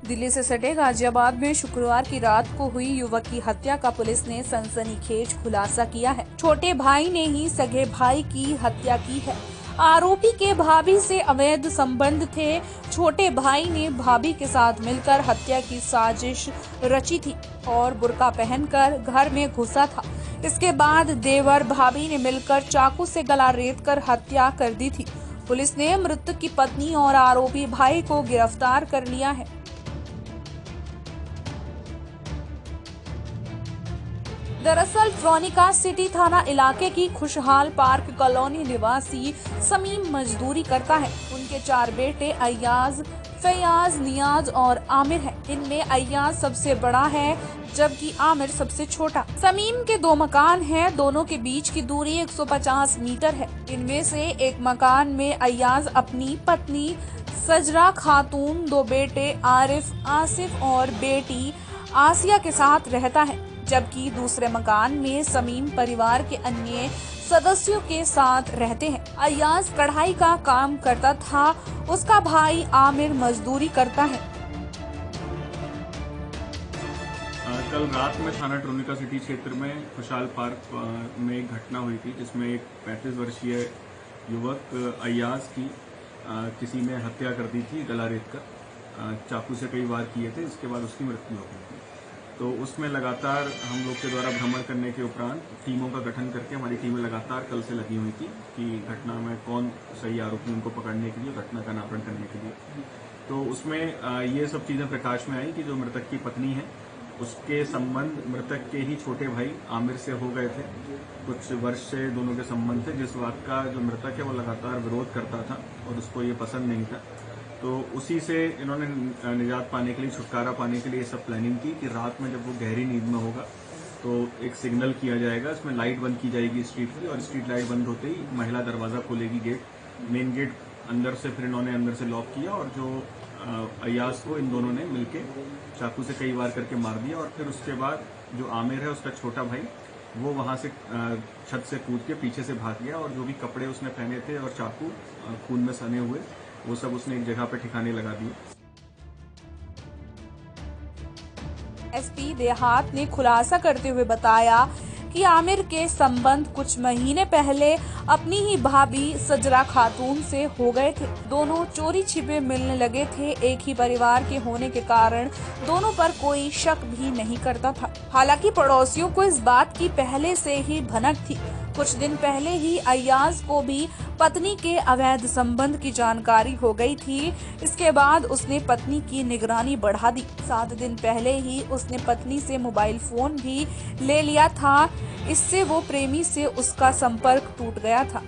दिल्ली से सटे गाजियाबाद में शुक्रवार की रात को हुई युवक की हत्या का पुलिस ने सनसनीखेज खुलासा किया है। छोटे भाई ने ही सगे भाई की हत्या की है। आरोपी के भाभी से अवैध संबंध थे। छोटे भाई ने भाभी के साथ मिलकर हत्या की साजिश रची थी और बुर्का पहनकर घर में घुसा था। इसके बाद देवर भाभी ने मिलकर चाकू से गला रेतकर हत्या कर दी थी। पुलिस ने मृतक की पत्नी और आरोपी भाई को गिरफ्तार कर लिया है। दरअसल ट्रोनिका सिटी थाना इलाके की खुशहाल पार्क कॉलोनी निवासी समीम मजदूरी करता है। उनके 4 बेटे अय्याज, फैयाज, नियाज और आमिर हैं। इनमें अय्याज सबसे बड़ा है जबकि आमिर सबसे छोटा। समीम के 2 मकान हैं। दोनों के बीच की दूरी 150 मीटर है। इनमें से एक मकान में अय्याज अपनी पत्नी सजरा खातून, 2 बेटे आरिफ, आसिफ और बेटी आसिया के साथ रहता है, जबकि दूसरे मकान में समीम परिवार के अन्य सदस्यों के साथ रहते हैं। अय्याज कढ़ाई का काम करता था। उसका भाई आमिर मजदूरी करता है। कल रात में थाना ट्रोनिका सिटी क्षेत्र में खुशहाल पार्क में एक घटना हुई थी, जिसमें एक 35 वर्षीय युवक अय्याज की किसी ने हत्या कर दी थी, गला रेत कर चाकू से कई वार किए थे। इसके बाद उसकी मृत्यु हो गई थी। तो उसमें लगातार हम लोग के द्वारा भ्रमण करने के उपरांत टीमों का गठन करके हमारी टीमें लगातार कल से लगी हुई थी कि घटना में कौन सही आरोपी, उनको पकड़ने के लिए, घटना का अनावरण करने के लिए। तो उसमें ये सब चीज़ें प्रकाश में आई कि जो मृतक की पत्नी है, उसके संबंध मृतक के ही छोटे भाई आमिर से हो गए थे। कुछ वर्ष से दोनों के संबंध थे, जिस बात का जो मृतक है वो लगातार विरोध करता था और उसको ये पसंद नहीं था। तो उसी से इन्होंने निजात पाने के लिए, छुटकारा पाने के लिए ये सब प्लानिंग की कि रात में जब वो गहरी नींद में होगा तो एक सिग्नल किया जाएगा, इसमें लाइट बंद की जाएगी स्ट्रीट की, और स्ट्रीट लाइट बंद होते ही महिला दरवाज़ा खोलेगी, मेन गेट अंदर से। फिर इन्होंने अंदर से लॉक किया और जो अय्याज को इन दोनों ने मिलके चाकू से कई बार करके मार दिया। और फिर उसके बाद जो आमिर है, उसका छोटा भाई, वो वहाँ से छत से कूद के पीछे से भाग गया और जो भी कपड़े उसने पहने थे और चाकू खून में सने हुए, वो सब उसने एक जगह पे ठिकाने लगा दिए। एसपी देहात ने खुलासा करते हुए बताया कि आमिर के संबंध कुछ महीने पहले अपनी ही भाभी सजरा खातून से हो गए थे। दोनों चोरी छिपे मिलने लगे थे। एक ही परिवार के होने के कारण दोनों पर कोई शक भी नहीं करता था। हालांकि पड़ोसियों को इस बात की पहले से ही भनक थी। कुछ दिन पहले ही अय्याज को भी पत्नी के अवैध संबंध की जानकारी हो गई थी। इसके बाद उसने पत्नी की निगरानी बढ़ा दी। 7 दिन पहले ही उसने पत्नी से मोबाइल फोन भी ले लिया था। इससे वो प्रेमी से उसका संपर्क टूट गया था।